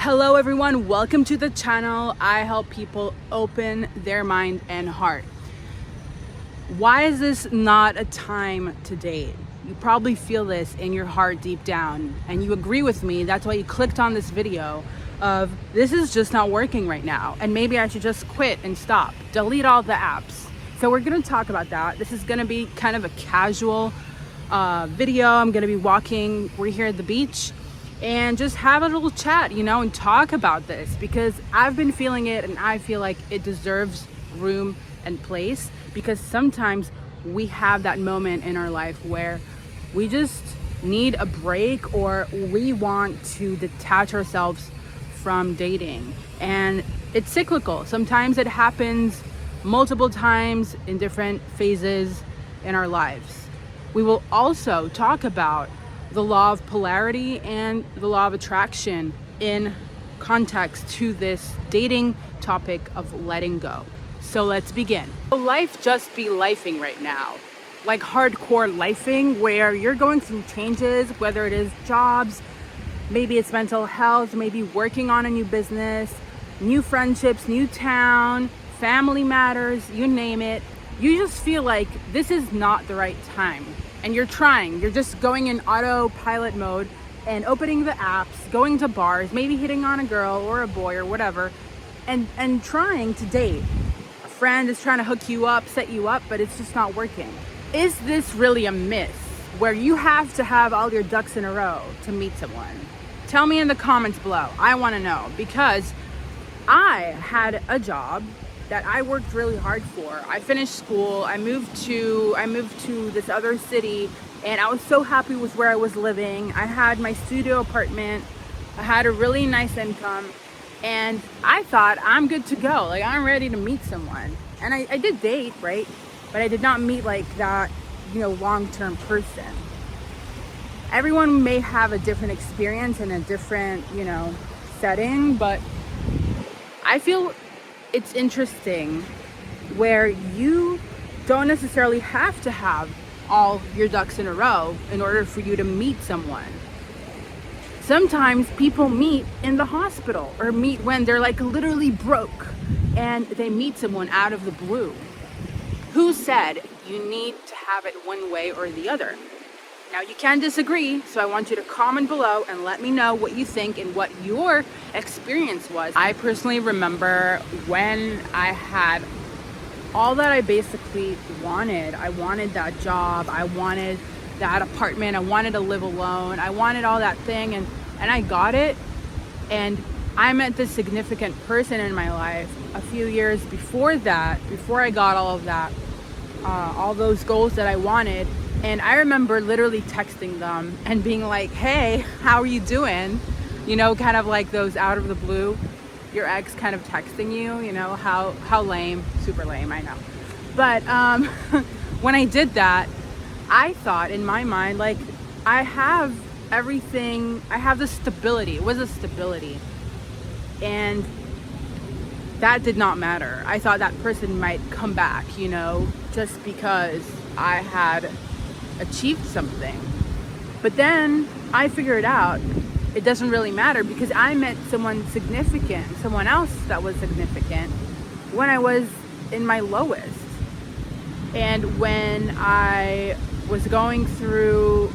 Hello everyone, welcome to the channel. I help people open their mind and heart. Why is this not a time to date? You probably feel this in your heart deep down and you agree with me. That's why you clicked on this video of this is just not working right now and maybe I should just quit and stop, delete all the apps. So we're gonna talk about that. This is gonna be kind of a casual video. I'm gonna be walking, we're here at the beach, and just have a little chat, and talk about this because I've been feeling it and I feel like it deserves room and place because sometimes we have that moment in our life where we just need a break or we want to detach ourselves from dating, and it's cyclical. Sometimes it happens multiple times in different phases in our lives. We will also talk about the law of polarity and the law of attraction in context to this dating topic of letting go. So let's begin. Life just be lifing right now, like hardcore lifing, where you're going through changes, whether it is jobs, maybe it's mental health, maybe working on a new business, new friendships, new town, family matters, you name it. You just feel like this is not the right time. And you're just going in autopilot mode and opening the apps, going to bars, maybe hitting on a girl or a boy or whatever, and trying to date. A friend is trying to hook you up, set you up, but it's just not working. Is this really a myth where you have to have all your ducks in a row to meet someone? Tell me in the comments below. I want to know, because I had a job that I worked really hard for. I finished school, I moved to this other city, and I was so happy with where I was living. I had my studio apartment, I had a really nice income, and I thought I'm good to go. Like, I'm ready to meet someone. And I did date, right? But I did not meet like that, long-term person. Everyone may have a different experience in a different, setting, but I feel it's interesting where you don't necessarily have to have all your ducks in a row in order for you to meet someone. Sometimes people meet in the hospital or meet when they're like literally broke and they meet someone out of the blue. Who said you need to have it one way or the other? Now, you can disagree, so I want you to comment below and let me know what you think and what your experience was. I personally remember when I had all that I basically wanted. I wanted that job, I wanted that apartment, I wanted to live alone, I wanted all that thing, and I got it. And I met this significant person in my life a few years before that, before I got all of that, all those goals that I wanted. And I remember literally texting them and being like, hey, how are you doing? Kind of like those out of the blue, your ex kind of texting you, how lame, super lame, I know. But when I did that, I thought in my mind, like, I have everything, I have the stability. It was a stability. And that did not matter. I thought that person might come back, just because I had achieved something. But then I figured out it doesn't really matter because I met someone significant, someone else that was significant when I was in my lowest. And when I was going through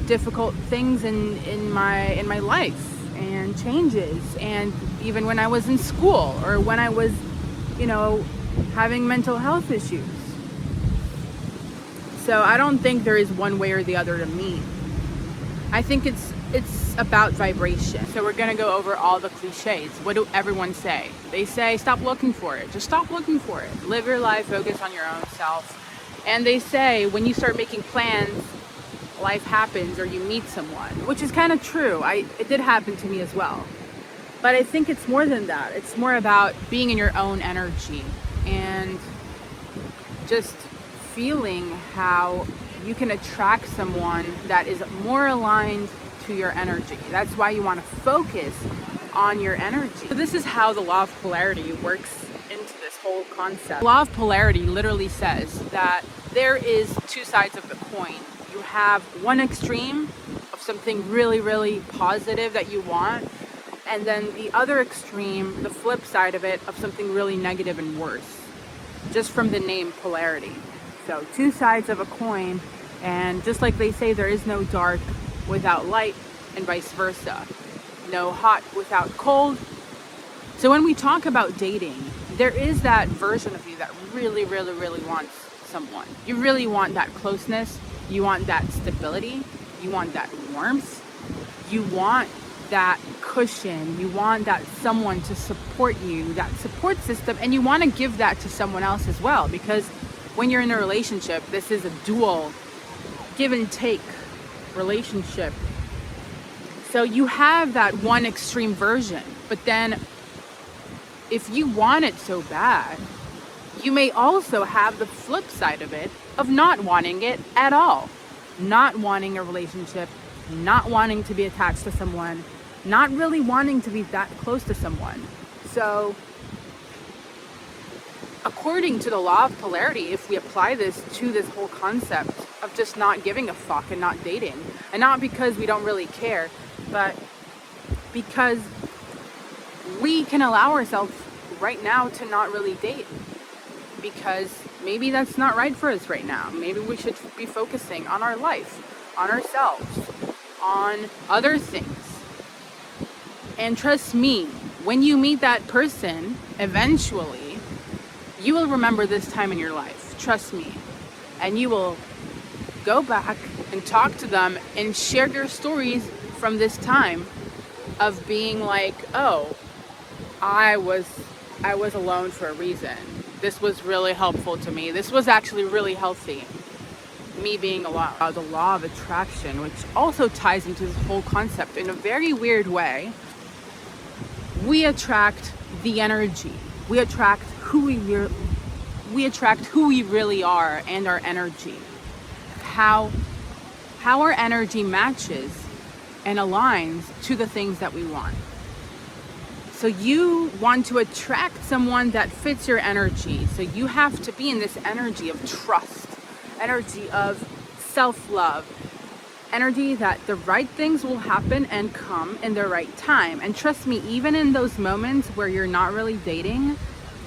difficult things in my life and changes, and even when I was in school or when I was, having mental health issues. So I don't think there is one way or the other to meet. I think it's about vibration. So we're gonna go over all the cliches. What do everyone say? They say, stop looking for it. Just stop looking for it. Live your life, focus on your own self. And they say, when you start making plans, life happens or you meet someone, which is kind of true. It did happen to me as well. But I think it's more than that. It's more about being in your own energy and just feeling how you can attract someone that is more aligned to your energy. That's why you want to focus on your energy. So this is how the law of polarity works into this whole concept. The law of polarity literally says that there is two sides of the coin. You have one extreme of something really, really positive that you want, and then the other extreme, the flip side of it, of something really negative and worse, just from the name polarity. So two sides of a coin, and just like they say, there is no dark without light, and vice versa. No hot without cold. So when we talk about dating, there is that version of you that really, really, really wants someone. You really want that closeness. You want that stability. You want that warmth. You want that cushion. You want that someone to support you, that support system, and you want to give that to someone else as well, because when you're in a relationship, this is a dual give and take relationship. So you have that one extreme version, but then if you want it so bad, you may also have the flip side of it, of not wanting it at all. Not wanting a relationship, not wanting to be attached to someone, not really wanting to be that close to someone. So according to the law of polarity, if we apply this to this whole concept of just not giving a fuck and not dating, and not because we don't really care, but because we can allow ourselves right now to not really date, because maybe that's not right for us right now. Maybe we should be focusing on our life, on ourselves, on other things. And trust me, when you meet that person, eventually, you will remember this time in your life. Trust me. And you will go back and talk to them and share your stories from this time of being like, oh, I was alone for a reason. This was really helpful to me. This was actually really healthy. Me being the law of attraction, which also ties into this whole concept in a very weird way. We attract the energy. We attract who we really are, and our energy. How our energy matches and aligns to the things that we want. So you want to attract someone that fits your energy. So you have to be in this energy of trust, energy of self-love, energy that the right things will happen and come in the right time. And trust me, even in those moments where you're not really dating,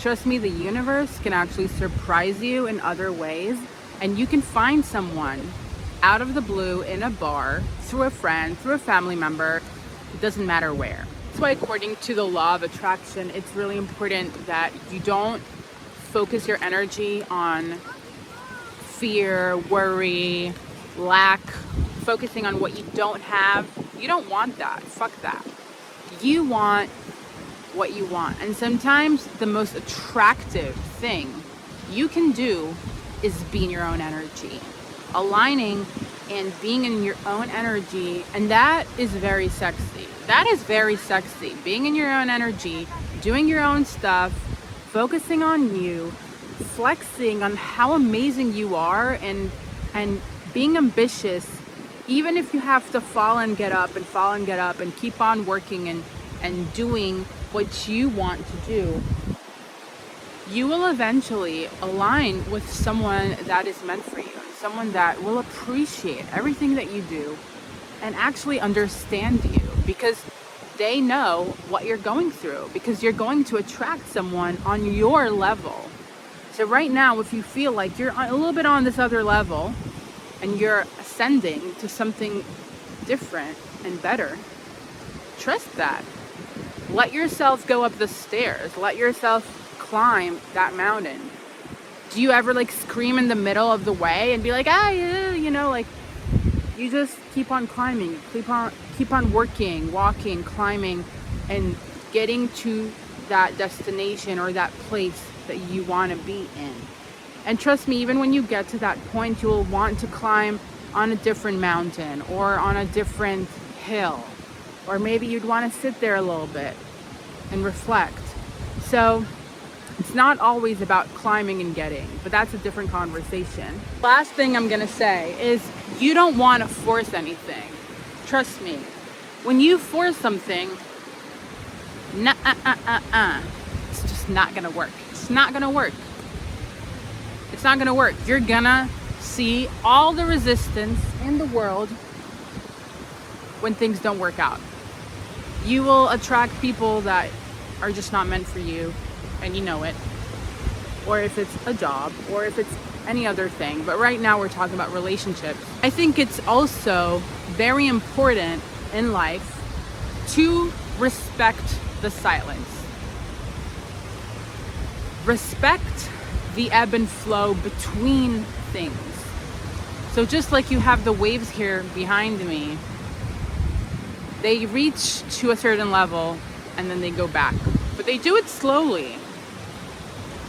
trust me, the universe can actually surprise you in other ways. And you can find someone out of the blue in a bar, through a friend, through a family member. It doesn't matter where. That's why, according to the law of attraction, it's really important that you don't focus your energy on fear, worry, lack, focusing on what you don't have. You don't want that. Fuck that. You want what you want. And sometimes the most attractive thing you can do is be in your own energy. Aligning and being in your own energy. And that is very sexy. That is very sexy. Being in your own energy, doing your own stuff, focusing on you, flexing on how amazing you are, and being ambitious, even if you have to fall and get up and keep on working and doing what you want to do. You will eventually align with someone that is meant for you, someone that will appreciate everything that you do and actually understand you, because they know what you're going through, because you're going to attract someone on your level. So right now, if you feel like you're a little bit on this other level and you're ascending to something different and better, trust that. Let yourself go up the stairs. Let yourself climb that mountain. Do you ever scream in the middle of the way and be like, yeah, you just keep on climbing, keep on working, walking, climbing, and getting to that destination or that place that you want to be in. And trust me, even when you get to that point, you will want to climb on a different mountain or on a different hill, or maybe you'd want to sit there a little bit and reflect. So it's not always about climbing and getting, but that's a different conversation. Last thing I'm gonna say is you don't want to force anything. Trust me. When you force something, it's just not gonna work. It's not gonna work. It's not gonna work. You're gonna see all the resistance in the world when things don't work out. you will attract people that are just not meant for you, and you know it. Or if it's a job, or if it's any other thing. But right now we're talking about relationships. I think it's also very important in life to respect the silence. Respect the ebb and flow between things. So just like you have the waves here behind me, they reach to a certain level and then they go back. But they do it slowly.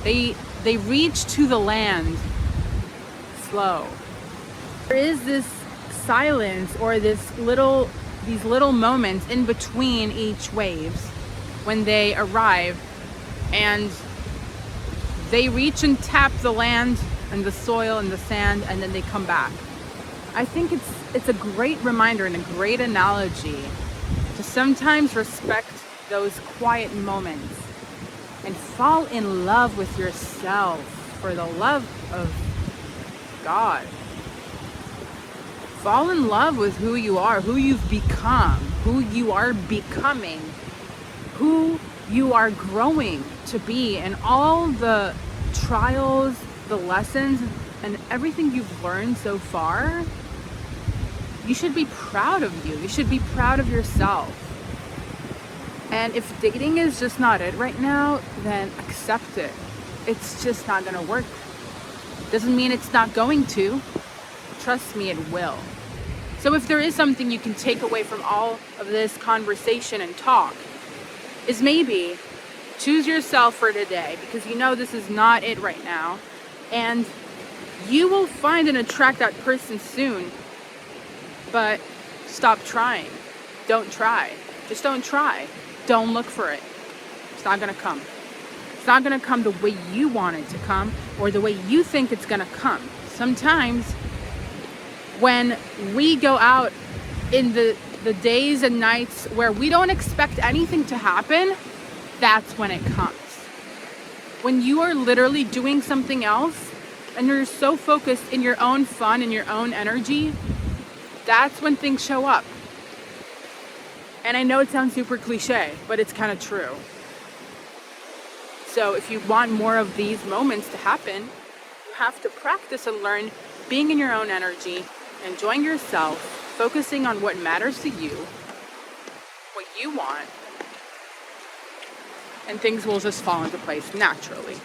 They reach to the land slow. There is this silence or these little moments in between each waves when they arrive, and they reach and tap the land and the soil and the sand, and then they come back. I think it's a great reminder and a great analogy to sometimes respect those quiet moments and fall in love with yourself for the love of God. Fall in love with who you are, who you've become, who you are becoming, who you are growing to be, and all the trials, the lessons, and everything you've learned so far. You should be proud of you. You should be proud of yourself. And if dating is just not it right now, then accept it. It's just not gonna work. Doesn't mean it's not going to. Trust me, it will. So if there is something you can take away from all of this conversation and talk, is maybe choose yourself for today, because you know this is not it right now. And you will find and attract that person soon. But stop trying. Don't try. Just don't try. Don't look for it. It's not gonna come. It's not gonna come the way you want it to come or the way you think it's gonna come. Sometimes when we go out in the days and nights where we don't expect anything to happen, that's when it comes. When you are literally doing something else and you're so focused in your own fun and your own energy, that's when things show up. And I know it sounds super cliche, but it's kind of true. So if you want more of these moments to happen, you have to practice and learn being in your own energy, enjoying yourself, focusing on what matters to you, what you want, and things will just fall into place naturally.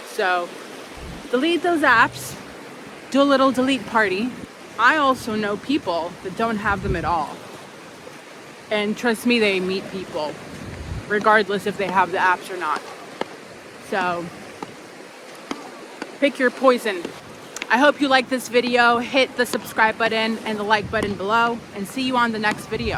So delete those apps, do a little delete party. I also know people that don't have them at all. And trust me, they meet people, regardless if they have the apps or not. So pick your poison. I hope you like this video. Hit the subscribe button and the like button below, and see you on the next video.